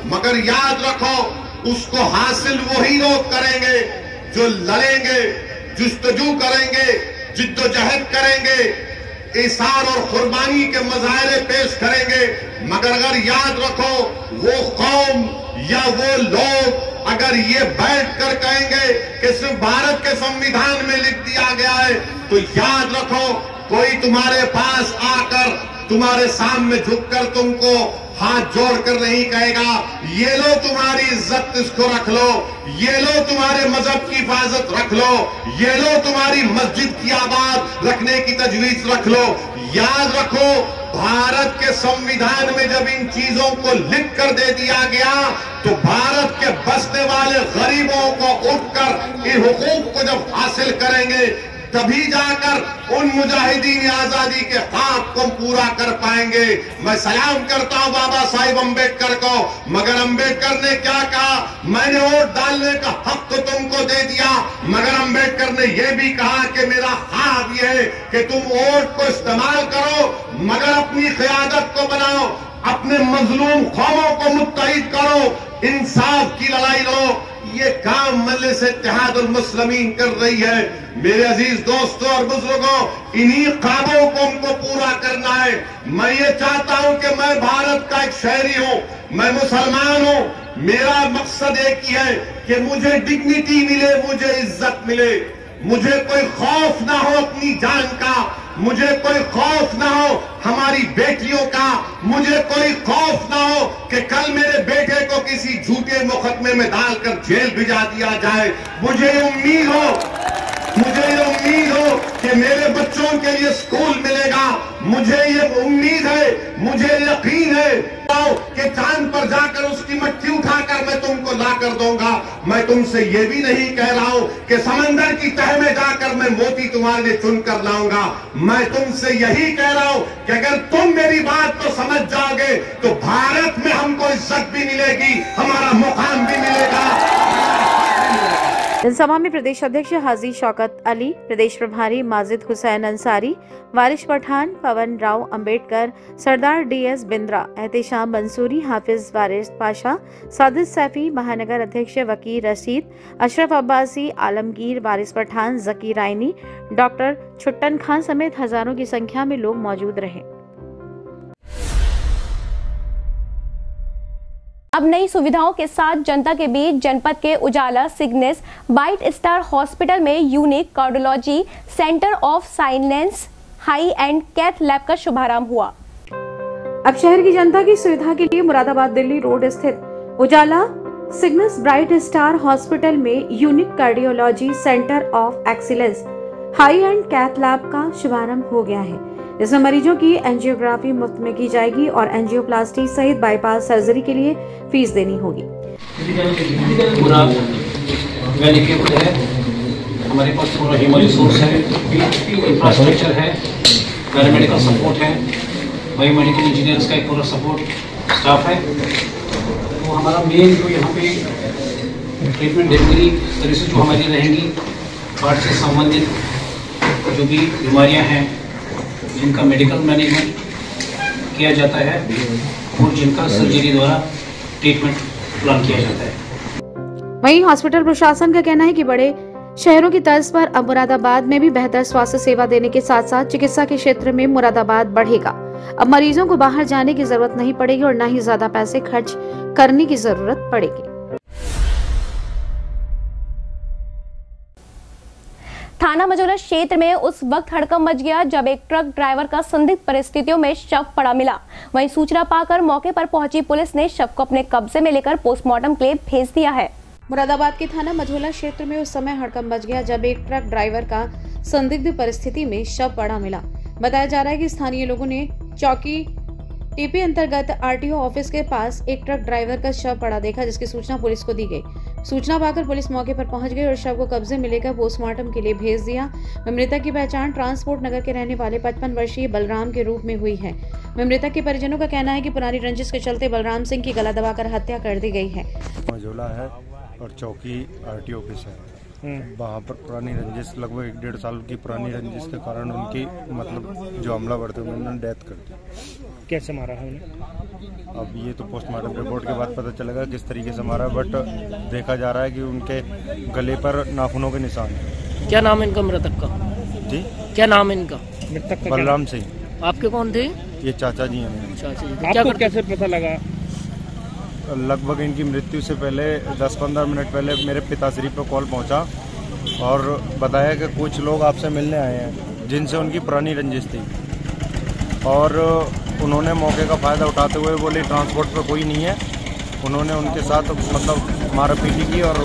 मगर याद रखो उसको हासिल वही लोग करेंगे जो लड़ेंगे, जुस्तजू करेंगे, जिद्दोजहद करेंगे, इसार और कुर्बानी के मजाहरे पेश करेंगे। मगर अगर याद रखो वो कौम या वो लोग अगर ये बैठ कर कहेंगे कि सिर्फ भारत के संविधान में लिख दिया गया है, तो याद रखो कोई तुम्हारे पास आकर तुम्हारे सामने झुककर तुमको हाथ जोड़कर नहीं कहेगा ये लो तुम्हारी इज्जत इसको रख लो, ये लो तुम्हारे मजहब की हिफाजत रख लो, ये लो तुम्हारी मस्जिद की आबाद रखने की तजवीज रख लो, याद रखो, भारत के संविधान में जब इन चीजों को लिख कर दे दिया गया तो भारत के बसने वाले गरीबों को उठकर इन हुकूक को जब हासिल करेंगे तभी जाकर उन मुजाहिदीन आजादी के ख्वाब को पूरा कर पाएंगे। मैं सलाम करता हूं बाबा साहिब अम्बेडकर को, मगर अम्बेडकर ने क्या कहा, मैंने वोट डालने का हक तो तुमको दे दिया, मगर अम्बेडकर ने यह भी कहा कि मेरा ख्वाब यह है कि तुम वोट को इस्तेमाल करो मगर अपनी क़यादत को बनाओ, अपने मजलूम कौमों को मुत्तहिद करो, इंसाफ की लड़ाई लो। ये काम मजलिस इत्तेहादुल मुस्लिमीन कर रही है। मेरे अजीज दोस्तों और बुजुर्गों, इन्हीं ख्वाबों को हमको पूरा करना है। मैं ये चाहता हूं कि मैं भारत का एक शहरी हूं, मैं मुसलमान हूं, मेरा मकसद एक ही है कि मुझे डिग्निटी मिले, मुझे इज्जत मिले, मुझे कोई खौफ ना हो अपनी जान का, मुझे कोई खौफ ना हो हमारी बेटियों का, मुझे कोई खौफ ना हो कि कल मेरे बेटे को किसी झूठे मुकदमे में डालकर जेल भिजा दिया जाए। मुझे ये उम्मीद हो कि मेरे बच्चों के लिए स्कूल मिलेगा, मुझे ये उम्मीद है, मुझे यकीन है कि चांद पर जाकर उसकी मट्टी उठाकर मैं तुमको ला कर दूंगा। मैं तुमसे ये भी नहीं कह रहा हूं कि समंदर की तह में जाकर मैं मोती तुम्हारे लिए चुन कर लाऊंगा। मैं तुमसे यही कह रहा हूं कि अगर तुम मेरी बात को समझ जाओगे तो भारत में हमको इज्जत भी मिलेगी, हमारा मुकाम भी मिलेगा। जनसभा में प्रदेश अध्यक्ष हाजी शौकत अली, प्रदेश प्रभारी माजिद हुसैन अंसारी, वारिश पठान, पवन राव अंबेडकर, सरदार DS बिंद्रा, एहतेशाम मंसूरी, हाफिज वारिस पाशा, सादिद सैफी, महानगर अध्यक्ष वकीर रशीद, अशरफ अब्बासी, आलमगीर, वारिस पठान, जकी रायनी, डॉक्टर छुट्टन खान समेत हजारों की संख्या में लोग मौजूद रहे। अब नई सुविधाओं के साथ जनता के बीच जनपद के Ujala Cygnus bright star hospital में unique cardiology centre of excellence high end cath lab का शुभारंभ हुआ। अब शहर की जनता की सुविधा के लिए मुरादाबाद दिल्ली रोड स्थित Ujala Cygnus bright star hospital में unique cardiology centre of excellence high end cath lab का शुभारंभ हो गया है। इसमें मरीजों की एंजियोग्राफी मुफ्त में की जाएगी और एंजियोप्लास्टी सहित बाईपास सर्जरी के लिए फीस देनी होगी। पूरा है, हमारे पास पूरा ह्यूमन रिसोर्स है, इंफ्रास्ट्रक्चर है, पैरामेडिकल सपोर्ट है, बायोमेडिकल इंजीनियर्स का एक पूरा सपोर्ट स्टाफ है। तो हमारा मेन जो यहाँ पे ट्रीटमेंट डिलीवरी सर्विसेज जो हमारी रहेंगी, हार्ट से संबंधित जो भी बीमारियाँ हैं जिनका मेडिकल मैनेजमेंट किया जाता है और जिनका सर्जरी द्वारा ट्रीटमेंट प्लान किया जाता है। वहीं हॉस्पिटल प्रशासन का कहना है कि बड़े शहरों की तर्ज पर अब मुरादाबाद में भी बेहतर स्वास्थ्य सेवा देने के साथ साथ चिकित्सा के क्षेत्र में मुरादाबाद बढ़ेगा। अब मरीजों को बाहर जाने की जरूरत नहीं पड़ेगी और न ही ज्यादा पैसे खर्च करने की जरूरत पड़ेगी। थाना मजोला क्षेत्र में उस वक्त हड़कंप मच गया जब एक ट्रक ड्राइवर का संदिग्ध परिस्थितियों में शव पड़ा मिला। वहीं सूचना पाकर मौके पर पहुंची पुलिस ने शव को अपने कब्जे में लेकर पोस्टमार्टम के लिए भेज दिया है। मुरादाबाद के थाना मझोला क्षेत्र में उस समय हड़कंप मच गया जब एक ट्रक ड्राइवर का संदिग्ध परिस्थिति में शव पड़ा मिला। बताया जा रहा है कि स्थानीय लोगों ने चौकी टीपी अंतर्गत RTO ऑफिस के पास एक ट्रक ड्राइवर का शव पड़ा देखा, जिसकी सूचना पुलिस को दी गई। सूचना पाकर पुलिस मौके पर पहुंच गई और शव को कब्जे में लेकर पोस्टमार्टम के लिए भेज दिया। मृतक की पहचान ट्रांसपोर्ट नगर के रहने वाले 55 वर्षीय बलराम के रूप में हुई है। मृतक के परिजनों का कहना है कि पुरानी रंजिश के चलते बलराम सिंह की गला दबाकर हत्या कर दी गई है। मझोला है और चौकी RTO ऑफिस है, वहाँ पर पुरानी रंजिश लगभग 1-1.5 साल की पुरानी रंजिश के कारण उनकी मतलब जो हमलावर थे उन्होंने डेथ कर दी। कैसे मारा है उन्हें? अब ये तो पोस्टमार्टम रिपोर्ट के बाद पता चलेगा किस तरीके से मारा, बट देखा जा रहा है कि उनके गले पर नाखूनों के निशान हैं। क्या नाम है इनका मृतक का? जी क्या नाम है इनका मृतक का? बलराम सिंह। आपके कौन थे? ये चाचा जी हैं। चाचा जी। आपको कैसे पता लगा? लगभग इनकी मृत्यु से पहले 10-15 मिनट पहले मेरे पिताश्री पर कॉल पहुंचा और बताया कि कुछ लोग आपसे मिलने आए हैं जिनसे उनकी पुरानी रंजिश थी, और उन्होंने मौके का फ़ायदा उठाते हुए बोले ट्रांसपोर्ट पर कोई नहीं है, उन्होंने उनके साथ मतलब मारापीटी की और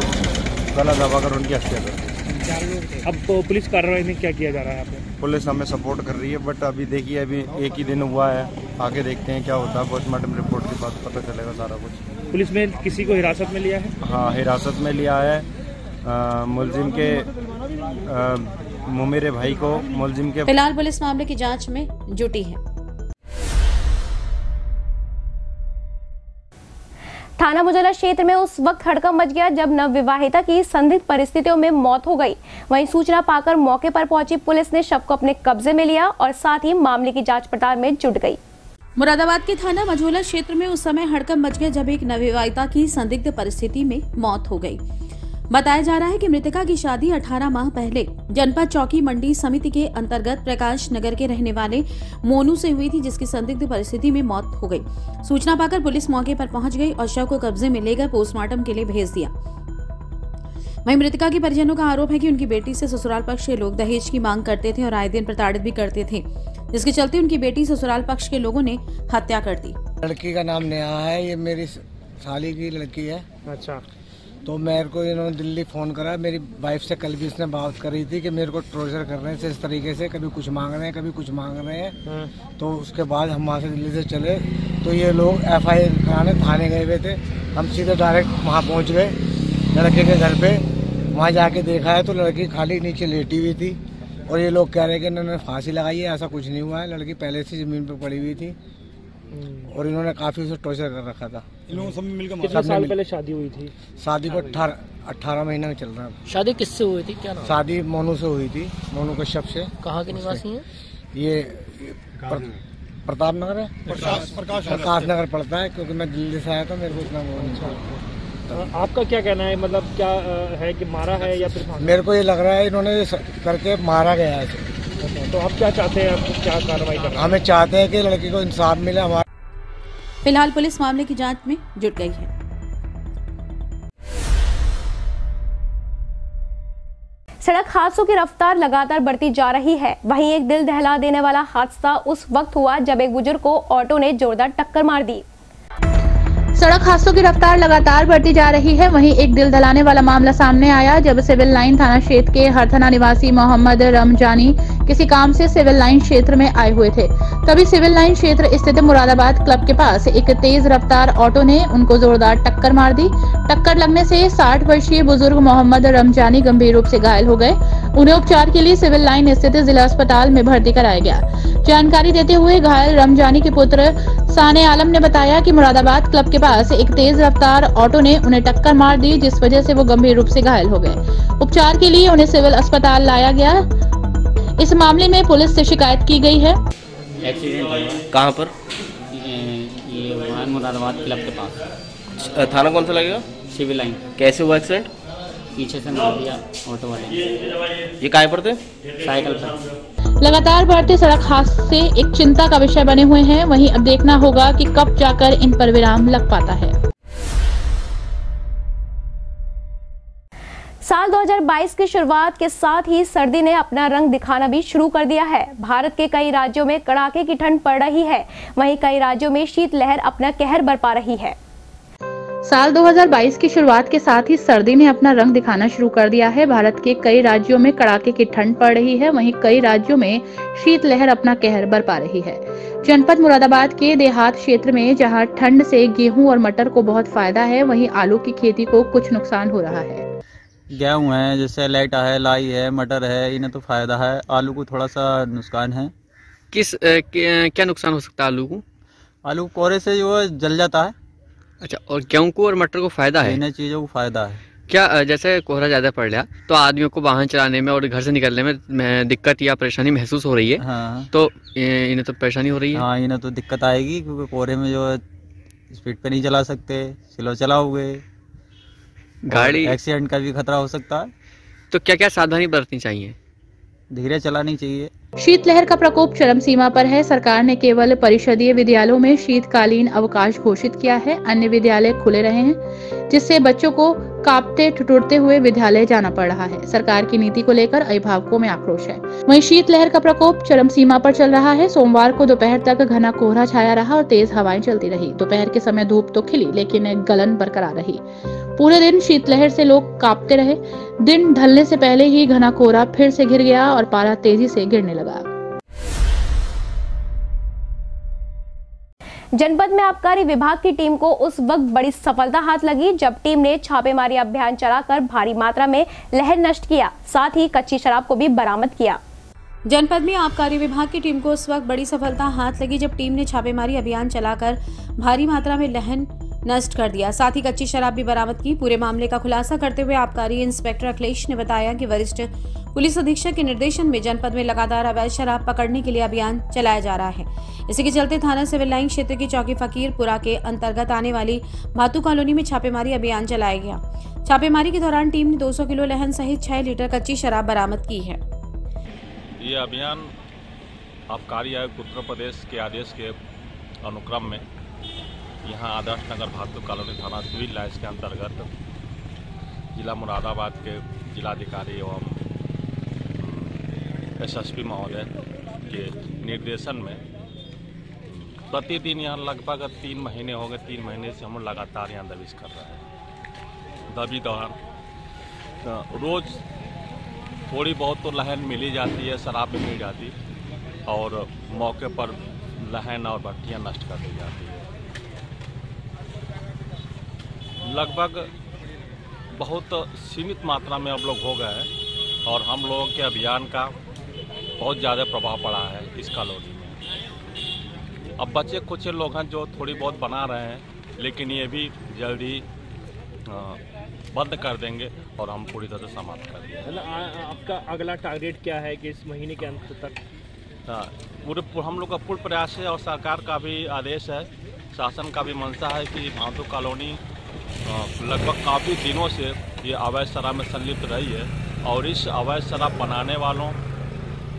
गला दबाकर उनकी हत्या कर दी। 4 लोग थे। अब तो पुलिस कार्रवाई में क्या किया जा रहा है आपको? पुलिस हमें सपोर्ट कर रही है, बट अभी देखिए अभी एक ही दिन हुआ है, आगे देखते हैं क्या होता है। पोस्टमार्टम रिपोर्ट के बाद पता चलेगा सारा कुछ। पुलिस में किसी को हिरासत में लिया है? हाँ, हिरासत में लिया है। मुलजिम के मेरे भाई को मुलजिम के। फिलहाल पुलिस मामले की जांच में जुटी है। थाना मुजल्ला क्षेत्र में उस वक्त हड़कंप मच गया जब नवविवाहिता की संदिग्ध परिस्थितियों में मौत हो गई। वहीं सूचना पाकर मौके पर पहुंची पुलिस ने शव को अपने कब्जे में लिया और साथ ही मामले की जांच पड़ताल में जुट गई। मुरादाबाद के थाना मझोला क्षेत्र में उस समय हड़कंप मच गया जब एक नवविवाहिता की संदिग्ध परिस्थिति में मौत हो गई। बताया जा रहा है कि मृतका की शादी 18 माह पहले जनपद चौकी मंडी समिति के अंतर्गत प्रकाश नगर के रहने वाले मोनू से हुई थी, जिसकी संदिग्ध परिस्थिति में मौत हो गई। सूचना पाकर पुलिस मौके पर पहुंच गई और शव को कब्जे में लेकर पोस्टमार्टम के लिए भेज दिया। वहीं मृतका के परिजनों का आरोप है कि उनकी बेटी से ससुराल पक्ष के लोग दहेज की मांग करते थे और आए दिन प्रताड़ित भी करते थे, जिसके चलते उनकी बेटी ससुराल पक्ष के लोगों ने हत्या कर दी। लड़की का नाम नेहा है, ये मेरी साली की लड़की है। अच्छा। तो मेरे को इन्होंने दिल्ली फ़ोन करा, मेरी वाइफ से कल भी इसने बात करी थी कि मेरे को टॉर्चर कर रहे हैं इस तरीके से, कभी कुछ मांग रहे हैं कभी कुछ मांग रहे हैं। तो उसके बाद हम वहाँ से दिल्ली से चले तो ये लोग FIR कराने थाने गए हुए थे। हम सीधे डायरेक्ट वहाँ पहुँच गए लड़के के घर पे। वहाँ जाके देखा है तो लड़की खाली नीचे लेटी हुई थी और ये लोग कह रहे हैं कि इन्होंने फांसी लगाई है। ऐसा कुछ नहीं हुआ है, लड़की पहले से ज़मीन पर पड़ी हुई थी और इन्होंने काफी उसे टॉर्चर कर रखा था। इन लोगों सब मिलकर कितने साल पहले शादी हुई थी? शादी को 18 महीना में चल रहा है। शादी किससे हुई थी? क्या नाम? शादी मोनू से हुई थी, मोनू कश्यप से। कहाँ के निवासी हैं? ये प्रताप नगर है, प्रकाश नगर पड़ता है, क्योंकि मैं दिल्ली से आया था, मेरे को इतना वो नहीं। आपका क्या कहना है, मतलब क्या है कि मारा है या फिर? मेरे को ये लग रहा है इन्होंने करके मारा गया है। तो आप क्या चाहते हैं, आपको क्या कार्रवाई करना है? हमें चाहते हैं कि लड़की को इंसाफ मिले। हमारा फिलहाल पुलिस मामले की जांच में जुट गई है। सड़क हादसों की रफ्तार लगातार बढ़ती जा रही है। वहीं एक दिल दहला देने वाला हादसा उस वक्त हुआ जब एक बुजुर्ग को ऑटो ने जोरदार टक्कर मार दी। सड़क हादसों की रफ्तार लगातार बढ़ती जा रही है। वहीं एक दिल दहलाने वाला मामला सामने आया जब सिविल लाइन थाना क्षेत्र के हरथना निवासी मोहम्मद रमजानी किसी काम से सिविल लाइन क्षेत्र में आए हुए थे। तभी सिविल लाइन क्षेत्र स्थित मुरादाबाद क्लब के पास एक तेज रफ्तार ऑटो ने उनको जोरदार टक्कर मार दी। टक्कर लगने से 60 वर्षीय बुजुर्ग मोहम्मद रमजानी गंभीर रूप से घायल हो गए। उन्हें उपचार के लिए सिविल लाइन स्थित जिला अस्पताल में भर्ती कराया गया। जानकारी देते हुए घायल रमजानी के पुत्र साने आलम ने बताया कि मुरादाबाद क्लब के पास एक तेज रफ्तार ऑटो ने उन्हें टक्कर मार दी, जिस वजह से वो गंभीर रूप से घायल हो गए। उपचार के लिए उन्हें सिविल अस्पताल लाया गया। इस मामले में पुलिस से शिकायत की गई है। एक्सीडेंट हुआ कहाँ पर? ये मुरादाबाद क्लब के पास। थाना कौन सा लगेगा? Civil line. कैसे हुआ एक्सीडेंट? पीछे से मार दिया ऑटो वाले। ये काय पर थे? साइकिल पर। लगातार बढ़ते सड़क हादसे एक चिंता का विषय बने हुए हैं। वहीं अब देखना होगा कि कब जाकर इन पर विराम लग पाता है। साल 2022 की शुरुआत के साथ ही सर्दी ने अपना रंग दिखाना भी शुरू कर दिया है। भारत के कई राज्यों में कड़ाके की ठंड पड़ रही है, वहीं कई राज्यों में शीतलहर अपना कहर बरपा रही है। साल 2022 की शुरुआत के साथ ही सर्दी ने अपना रंग दिखाना शुरू कर दिया है। भारत के कई राज्यों में कड़ाके की ठंड पड़ रही है, वहीं कई राज्यों में शीतलहर अपना कहर बरपा रही है। जनपद मुरादाबाद के देहात क्षेत्र में जहां ठंड से गेहूं और मटर को बहुत फायदा है, वहीं आलू की खेती को कुछ नुकसान हो रहा है। गेहूं है, जैसे लाइटा है, लाई है, मटर है, इन्हें तो फायदा है। आलू को थोड़ा सा नुकसान है। क्या नुकसान हो सकता है आलू को? आलू कोहरे से जो जल जाता है। अच्छा, और गेहूं को और मटर को फायदा है? इन चीज़ों को फायदा है। क्या जैसे कोहरा ज़्यादा पड़ गया तो आदमियों को वाहन चलाने में और घर से निकलने में दिक्कत या परेशानी महसूस हो रही है? हाँ। तो इन्हें तो परेशानी हो रही है? हाँ, इन्हें तो दिक्कत आएगी, क्योंकि कोहरे में जो स्पीड पे नहीं चला सकते, स्लो चलाओगे गाड़ी, एक्सीडेंट का भी खतरा हो सकता है। तो क्या क्या सावधानी बरतनी चाहिए? धीरे चलानी चाहिए। शीतलहर का प्रकोप चरम सीमा पर है। सरकार ने केवल परिषदीय विद्यालयों में शीतकालीन अवकाश घोषित किया है। अन्य विद्यालय खुले रहे हैं, जिससे बच्चों को कांपते ठिठुरते हुए विद्यालय जाना पड़ रहा है। सरकार की नीति को लेकर अभिभावकों में आक्रोश है। वहीं शीतलहर का प्रकोप चरम सीमा पर चल रहा है। सोमवार को दोपहर तक घना कोहरा छाया रहा और तेज हवाएं चलती रही। दोपहर के समय धूप तो खिली, लेकिन गलन बरकरार रही। पूरे दिन शीतलहर से लोग कांपते रहे। दिन ढलने से पहले ही घना कोहरा फिर से घिर गया और पारा तेजी से गिरने लगा। जनपद में आबकारी विभाग की टीम को उस वक्त बड़ी सफलता हाथ लगी जब टीम ने छापेमारी अभियान चलाकर भारी मात्रा में लहर नष्ट किया, साथ ही कच्ची शराब को भी बरामद किया। जनपद में आबकारी विभाग की टीम को उस वक्त बड़ी सफलता हाथ लगी जब टीम ने छापेमारी अभियान चलाकर भारी मात्रा में लहर नष्ट कर दिया, साथ ही कच्ची शराब भी बरामद की। पूरे मामले का खुलासा करते हुए आबकारी इंस्पेक्टर अखिलेश ने बताया कि वरिष्ठ पुलिस अधीक्षक के निर्देशन में जनपद में लगातार अवैध शराब पकड़ने के लिए अभियान चलाया जा रहा है। इसी के चलते थाना सिविल लाइन क्षेत्र की चौकी फकीरपुरा के अंतर्गत आने वाली भातू कॉलोनी में छापेमारी अभियान चलाया गया। छापेमारी के दौरान टीम ने 200 किलो लहन सहित 6 लीटर कच्ची शराब बरामद की है। ये अभियान आबकारी आयुक्त उत्तर प्रदेश के आदेश के अनुक्रम में यहाँ आदर्श नगर भातू कॉलोनी थाना सिविल लाइन्स के अंतर्गत जिला मुरादाबाद के जिलाधिकारी एवं एसएसपी महोदय के निर्देशन में प्रतिदिन यहाँ लगभग 3 महीने हो गए। 3 महीने से हम लगातार यहाँ दबिश कर रहे हैं। दबी दौरान रोज़ थोड़ी बहुत तो लहन मिल ही जाती है, शराब भी मिल जाती और मौके पर लहन और भट्टियाँ नष्ट कर दी जाती है। लगभग बहुत सीमित मात्रा में अब लोग हो गए हैं और हम लोगों के अभियान का बहुत ज़्यादा प्रभाव पड़ा है इस कॉलोनी में। अब बच्चे कुछ लोग हैं जो थोड़ी बहुत बना रहे हैं, लेकिन ये भी जल्दी बंद कर देंगे और हम पूरी तरह से समाप्त कर देंगे। आपका अगला टारगेट क्या है कि इस महीने के अंत तक? पूरे हम लोग का पूर्ण प्रयास है और सरकार का भी आदेश है, शासन का भी मंशा है कि भातू कॉलोनी लगभग काफ़ी दिनों से ये अवैध शराब में संलिप्त रही है और इस अवैध शराब बनाने वालों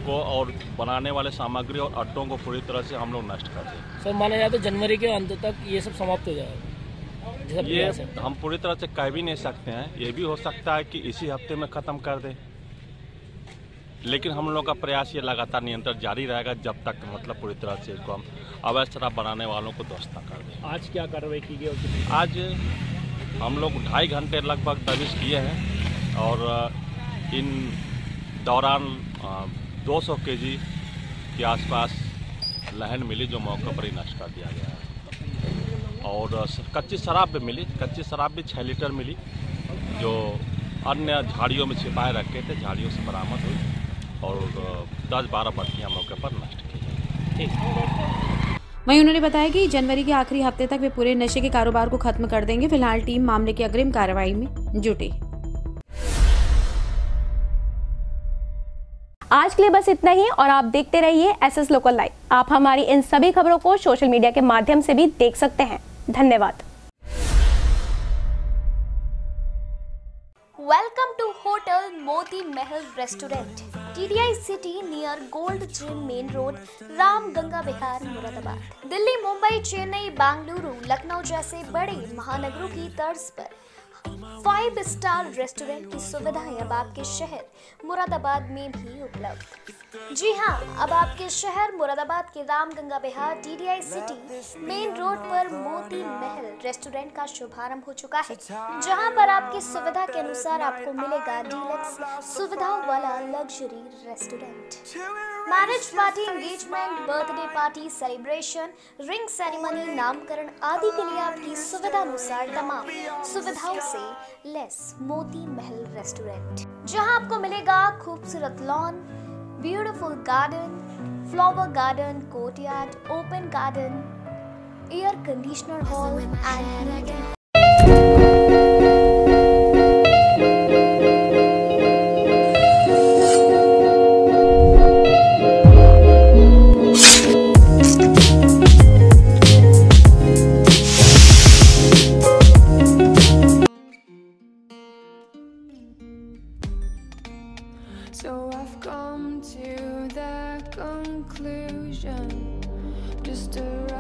को और बनाने वाले सामग्री और अड्डों को पूरी तरह से हम लोग नष्ट कर दें। सर माना जाए तो जनवरी के अंत तक ये सब समाप्त हो जाएगा? ये हम पूरी तरह से कह भी नहीं सकते हैं, ये भी हो सकता है कि इसी हफ्ते में ख़त्म कर दें, लेकिन हम लोग का प्रयास ये लगातार निरंतर जारी रहेगा जब तक मतलब पूरी तरह से इसको हम अवैध शराब बनाने वालों को ध्वस्त कर दें। आज क्या कार्रवाई की गई? आज हम लोग 2.5 घंटे लगभग दबिश किए हैं और इन दौरान 200 केजी के आसपास लहन मिली जो मौके पर ही नष्ट कर दिया गया है और कच्ची शराब भी मिली। कच्ची शराब भी 6 लीटर मिली जो अन्य झाड़ियों में छिपाए रखे थे, झाड़ियों से बरामद हुई और 10-12 भट्टियाँ मौके पर नष्ट की। वहीं उन्होंने बताया कि जनवरी के आखिरी हफ्ते तक वे पूरे नशे के कारोबार को खत्म कर देंगे। फिलहाल टीम मामले की अग्रिम कार्रवाई में जुटी। आज के लिए बस इतना ही और आप देखते रहिए एसएस लोकल लाइव। आप हमारी इन सभी खबरों को सोशल मीडिया के माध्यम से भी देख सकते हैं। धन्यवाद। Welcome to Hotel Moti Mahal Restaurant, TDI City near Gold Gym Main Road, Ram Ganga विहार, मुरादाबाद। दिल्ली, मुंबई, चेन्नई, बेंगलुरु, लखनऊ जैसे बड़े महानगरों की तर्ज पर 5 स्टार रेस्टोरेंट की सुविधाएं अब आपके शहर मुरादाबाद में भी उपलब्ध। जी हां, अब आपके शहर मुरादाबाद के राम गंगा विहार TDI सिटी मेन रोड पर मोती महल रेस्टोरेंट का शुभारंभ हो चुका है, जहां पर आपकी सुविधा के अनुसार आपको मिलेगा डीलक्स सुविधाओं वाला luxury restaurant. Marriage party, engagement, birthday party, celebration, ring ceremony, नामकरण आदि के लिए आपकी सुविधा अनुसार तमाम सुविधाओं से लेस मोती महल रेस्टोरेंट, जहां आपको मिलेगा खूबसूरत lawn, beautiful garden, flower garden, courtyard, open garden, air conditioner hall and meeting. So I've come to the conclusion, just a